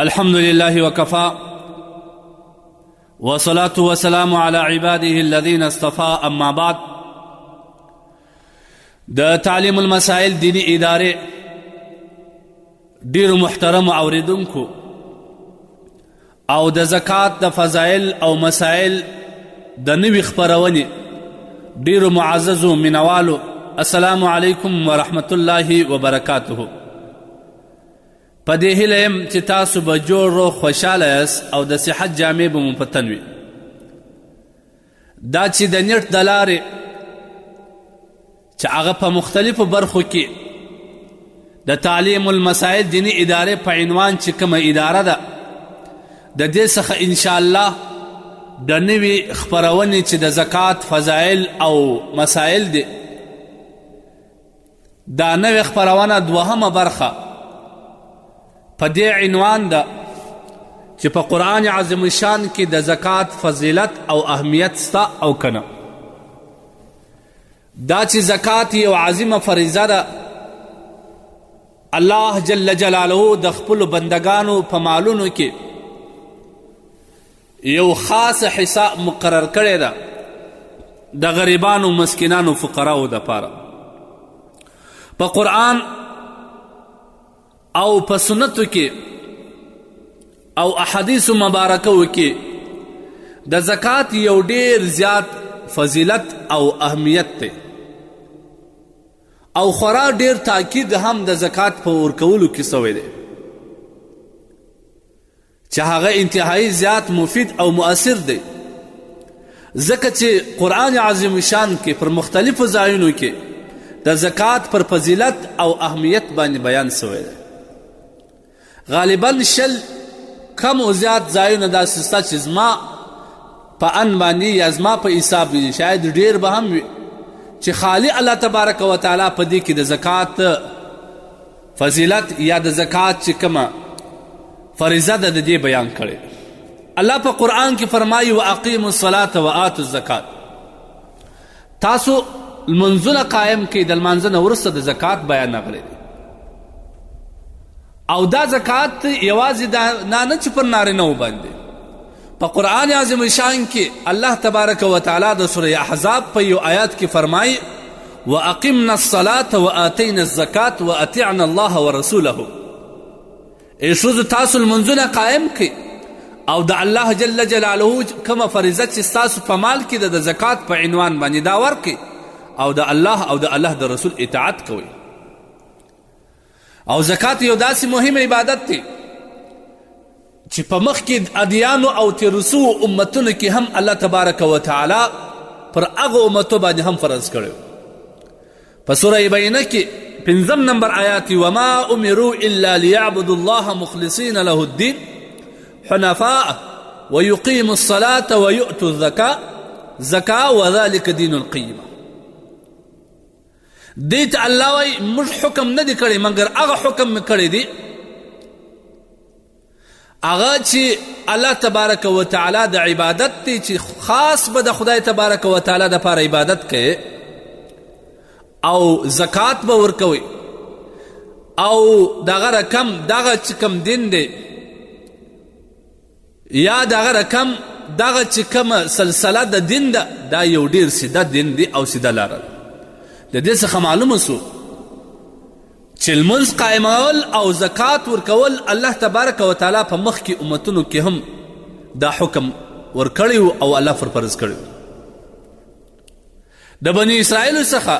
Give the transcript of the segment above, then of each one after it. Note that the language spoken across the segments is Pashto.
الحمد لله وكفى والصلاة والسلام على عباده الذين اصطفى. اما بعد، د تعلیم المسائل دینی ادارې ډیرو محترم اوریدونکو او د زکات د فضایل او مسائل د نوي خپرونې ډیرو معززو مینوالو، السلام علیکم ورحمت الله وبرکاته. په دې هیله یم چې تاسو به جوړ روغ خوشحاله یاست او د صحت جامې به مو په تن وي. دا چې د نیټ د لارې چې هغه په مختلفو برخو کې د تعلیم المسائل دینی ادارې په عنوان چې کومه اداره ده، د دې څخه انشاءالله د نوي خپرونې چې د زکات فضایل او مسائل دي، دا نوې خپرونه دوهمه برخه په دې عنوان ده چې په قرآن عظیم الشان کې د زکات فضیلت او اهمیت سته او کنه. دا چې زکات یو عظیمه فریضه ده، الله جل جلاله د خپلو بندگانو په مالونو کې یو خاص حساب مقرر کړی ده د غریبانو، مسکینانو، فقراو دپاره. په قرآن او په سنتو کې او احادیثو مبارکو کې د زکات یو ډیر زیات فضیلت او اهمیت دی، او خورا ډیر تاکید هم د زکات په ورکولو کې سوی دی چې هغه انتهایی زیات مفید او مؤثر دی، ځکه چې قرآن عظیم الشان کې پر مختلفو ځایونو کې د زکات پر فضیلت او اهمیت باندې بیان سوی دی. غالباً شل کم او زیات ځایونه داسې سته چې زما په ان باندې یا زما په حساب دي، شاید ډیر به هم وي چې خالی الله تبارک و تعالی په دې کې د زکات فضیلت یا د زکات چې کومه فریضه ده د دې بیان کړی. الله په قرآن کې فرمایي واقیموا الصلاة وآتوا الزکات، تاسو لمنځونه قایم کړئ، د لمانځه نه وروسته د زکات بیان راغلی دی. او دا زکات یوازې دا نه چې پر نارینهو باندې، په قرآن عظیم الشان کې الله تبارک و تعالی د سوره احزاب په یو آیات کې فرمایي واقمنا الصلاة وآتینا الزکات واطعنا الله ورسوله. ای ښځو تاسو لمنځونه قایم کړئ او د الله جل جلاله کومه فریضه چې ستاسو په مال کې د زکات په عنوان باندې دا ورکړئ، او د الله او د الله د رسول اطاعت کوئ. او زکات یو داسې مهم عبادت دی چې په مخکې ادیانو او تیرسو امتونو کې هم الله تبارک و تعالی پر هغو امتو باندې هم فرض کړی. په سوره بینه کې 5 نمبر آیات وما امروا الا ليعبدوا الله مخلصین له الدین حنفاء ويقيموا الصلاة ويؤتوا الزکاة وذلك دین القیمه. دیت الله وی موږ حکم نه دی کړی مگر هغه حکم می کړی دی هغه چې الله تبارک و تعالی د عبادت دی، چې خاص به د خدای تبارک و تعالی دپاره عبادت کوي او زکات به ورکوي، او دغه رقم دغه چې کم دین دی یا دغه رقم دغه چې کومه سلسله د دین ده، دا یو ډیر سیده دین دی او سیده لاره ده. د دې څخه معلومه سو چې لمونځ قایمول او زکات ورکول الله تبارک و تعالی په مخکې امتونو کې هم دا حکم ورکړی او الله فرض کړی. د بني اسرائیلو څخه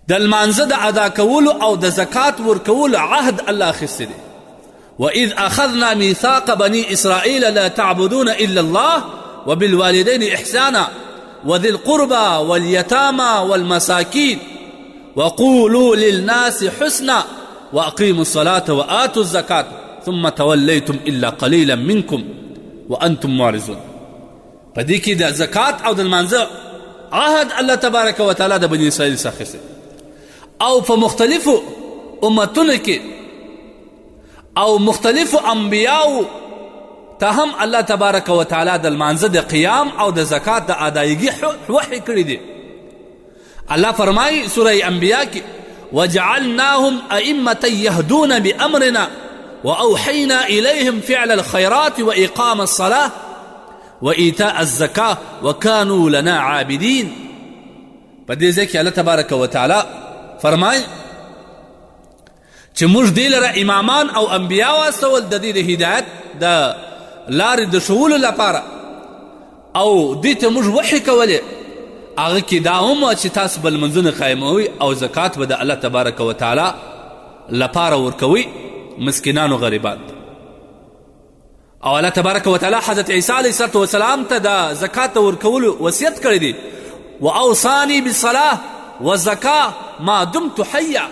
د لمانځه د ادا کولو او د زکات ورکولو عهد الله اخیستی دی. وإذ أخذنا ميثاق بني إسرائيل لا تعبدون إلا الله وبالوالدين إحسانا وذي القربى واليتامى والمساكين وقولوا للناس حسنا وأقيموا الصلاة وآتوا الزكاة ثم توليتم إلا قليلا منكم وأنتم معرضون. فدې کې د زکات او د لمانځه عهد الله تبارک و تعالی د بني اسرائیل څخه اخیستی، او په مختلفو امتونو کې او مختلفو انبیاو ته هم الله تبارک و تعالی د لمانځه د قیام او د زکات د ادایګي وحی کړی دی. الله فرمایي سوره انبیاء کې وجعلناهم ائمة يهدون بأمرنا وأوحينا إليهم فعل الخيرات وإقام الصلاة وإيتاء الزكاة وكانوا لنا عابدين. بدي ځای کې الله تبارک وتعالی فرمای چې موږ دې لره امامان او انبیا واستول د دې د هدایت د لارې د ښوولو لپاره او دې ته موږ وحي کولې. هغه کې دا هم وه چې تاسو به لمنځونه قایموئ او زکات به د الله تبارک وتعالی لپاره ورکوئ مسکینان و غریبان. او الله تبارک وتعالی حضرت عیسی علیه الصلاة والسلام ته د زکات ورکولو وصیت کړی دی. واوصانی بالصلاة والزکاة ما دمت حیا.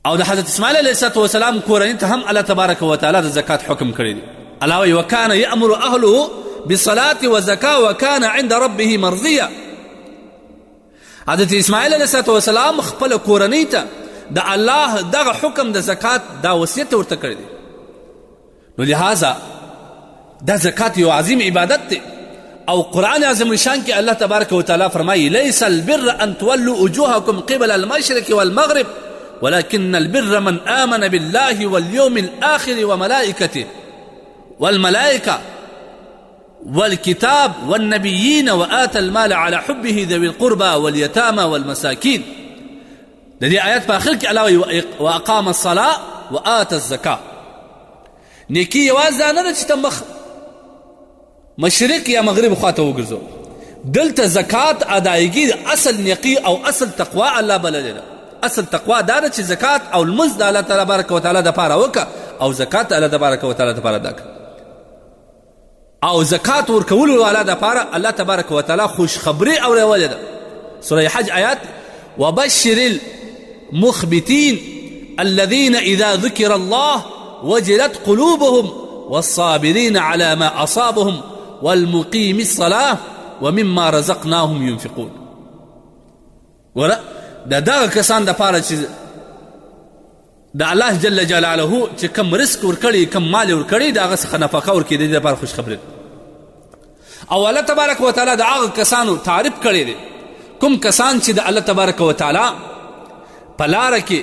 او د حضرت اسماعیل علیه الصلاة والسلام کورنۍ ته هم الله تبارک وتعالی د زکات حکم کړی دی. الله وایي وکان یأمر اهله بالصلاة والزکاة وکان عند ربه مرضیا. حضرت اسماعیل علیه الصلاة والسلام خپله کورنۍ ته د الله دغه حکم د زکات دا وصیت ورته کړی دی. نو لہذا دا زکات یو عظیم عبادت دی. او قرآن عظیم الشان کې الله تبارک وتعالی فرمایي لیس البر ان تولوا وجوهکم قبل المشرق والمغرب ولكن البر من آمن بالله واليوم الآخر وملائكته والملائكة والكتاب والنبيين وآتى المال على حبه ذوي القربى واليتامى والمساكين. د دې آیات په آخر کې الله واقام الصلاة وآتى الزکاة. نیکي یوازې دا نه ده چې ته مشرق یا مغرب خواته وګرځو. دلته زکات ادایګي د اصل نیکي او اصل تقوا الله بللی ده. اصل تقوا دا ده چې زکات او لمونځ د الله تبارک وتعالی دپاره وکړه او زکات د الله تبارک وتعالی دپاره ادا کړه. او زکات ورکولو والا دپاره الله تبارک وتعالی خوشخبري اورولې ده. سوره حج آیات وبشر المخبتين الذين إذا ذكر الله وجلت قلوبهم والصابرين على ما أصابهم والمقيم الصلاة ومما رزقناهم ينفقون. ورا دغه کسان دپاره چې د الله جل جلاله چې کم رزق ورکړي کم مال ورکړي د هغه څخه نفقه ورکړي د دې لپاره خوشخبري. او الله تبارک وتعالی د هغه کسانو تعریف کړی دی کوم کسان چې د الله تبارک وتعالی په لاره کې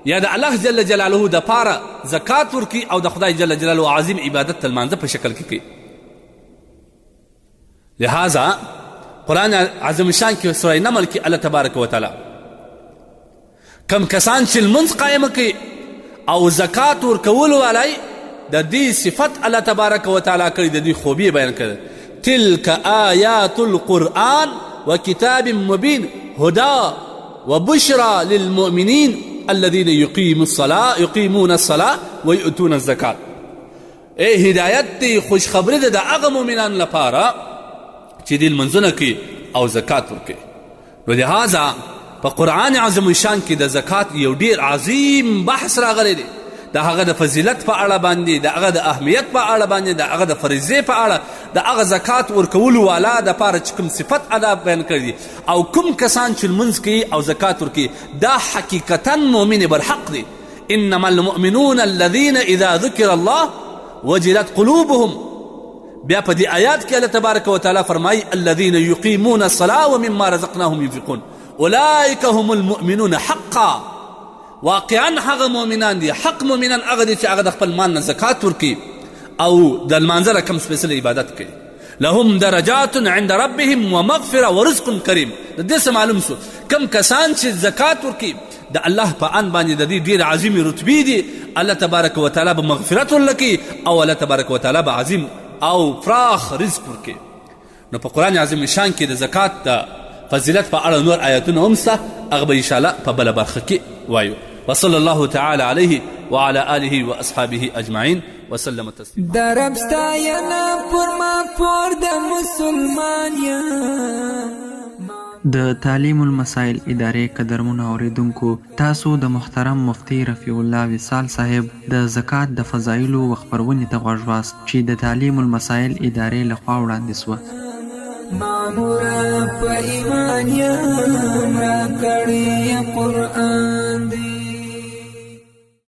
یا د الله جل جلاله دپاره زکات ورکړي او د خدای جل جلاله عظیم عبادت لمانځه په شکل کې کوي. لہذا قرآن عظیم الشان کې سوره نمل کې الله تبارک وتعالی کم کسان چې لمونځ قایمه کوي او زکات ورکولو والی د دې صفت الله تبارک وتعالی کړي د دې خوبي بیان کړي. تلک آیات القرآن وکتاب مبین هدى وبشرى للمؤمنين الذين يقيمون الصلاة ويؤتون الزكاة. اے هدایت دی خوشخبری ده د هغه مؤمنان لپاره چې دې لمنځونه کوي او زکات ورکوي. نو لهذا په قرآن عظیم الشان کې د زکات یو ډیر عظیم بحث راغلی دی. د هغه د فضیلت په اړه باندې، د هغه د اهمیت په اړه باندې، د هغه د فریضې په اړه، د هغه زکات ورکولو والا دپاره چې کوم صفت ادا بیان کړی دي او کوم کسان چې لمونځ کوي او زکات ورکوي دا حقیقتا مؤمن برحق دی. انما المؤمنون الذين اذا ذكر الله وجلت قلوبهم. بیا په دې آیات کې الله تبارک وتعالی فرمایي الذين يقيمون الصلاة ومما رزقناهم ينفقون اولئك هم المؤمنون حقا. واقعا هغه مؤمنان دي، حق مؤمنان هغه دي چې هغه د خپل مال نه زکات ورکوي او د لمانځه نه کوم سپیشل عبادت کوي. لهم درجات عند ربهم ومغفره ورزق کریم. د دې څه معلوم شو کم کسان چې زکات ورکوي د الله په ان باندې د دې ډېر عظیمې رتبې دي. الله تبارک وتعالی به مغفرت ورلکي او الله تبارک وتعالی به عظیم او فراخ رزق ورکوي. نو په قرآن عظیم شان کې د زکات د فضیلت په اړه نور آیاتونه هم شته، هغه به انشاءالله په بله برخه کې وایو. وصلى الله تعالى عليه وعلى آله وأصحابه أجمعين وسلم تسليما. درب ستاینا پر ما پر د مسلمان یا د تعلیم المسائل ادارې قدرمنو اوریدونکو، تاسو د محترم مفتی رفیع الله وصال صاحب د زکات د فضایلو و خبرونې ته غوږ واست چې د تعلیم المسائل ادارې لخوا وړاندې سوه. مامورا په ایمان یا را کړی قرآن دی